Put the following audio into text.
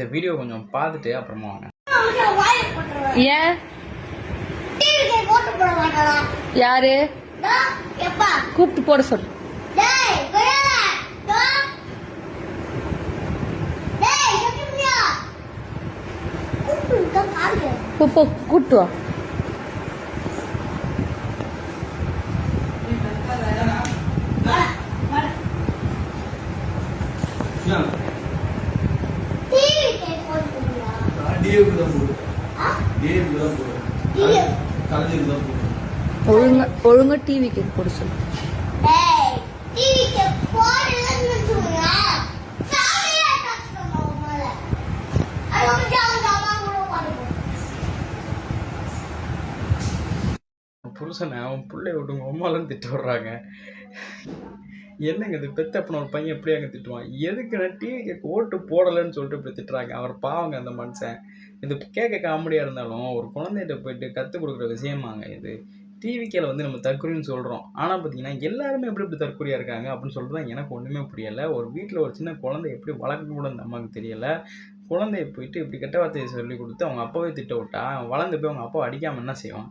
இந்த வீடியோ கொஞ்சம் பார்த்துட்டு அப்புறமா வாங்க. ஏன் யாரு கூப்பிட்டு போட சொல்லு. போ கூப்பிட்டு வா. ஒழுங்கா டிவி கேக் போட சொல்லு. புருஷனை அவன் பிள்ளை விட்டுங்க அம்மாலாம் திட்டு விடுறாங்க. என்னங்க இது பெத்தப்பன ஒரு பையன் எப்படி அங்கே திட்டுவான்? எதுக்குன்னா டிவி கேட்க ஓட்டு போடலைன்னு சொல்லிட்டு இப்படி திட்டுறாங்க. அவர் பாவங்க அந்த மனுஷன். இது கேட்க காமெடியாக இருந்தாலும் ஒரு குழந்தைகிட்ட போயிட்டு கற்றுக் கொடுக்குற விஷயமாங்க இது. டிவிக்கில் வந்து நம்ம தற்கொலைன்னு சொல்கிறோம். ஆனால் பார்த்தீங்கன்னா எல்லாருமே எப்படி தற்கொலையாக இருக்காங்க அப்படின்னு சொல்லிட்டு தான் எனக்கு ஒன்றுமே புரியலை. ஒரு வீட்டில் ஒரு சின்ன குழந்தை எப்படி வளர்க்க கூட அந்த அம்மாவுக்கு தெரியலை. குழந்தைய போயிட்டு இப்படி கெட்ட வார்த்தையை சொல்லி கொடுத்து அவங்க அப்பாவே திட்ட விட்டா வளர்ந்து போய் அவங்க அப்பாவை அடிக்காமல் என்ன செய்வான்?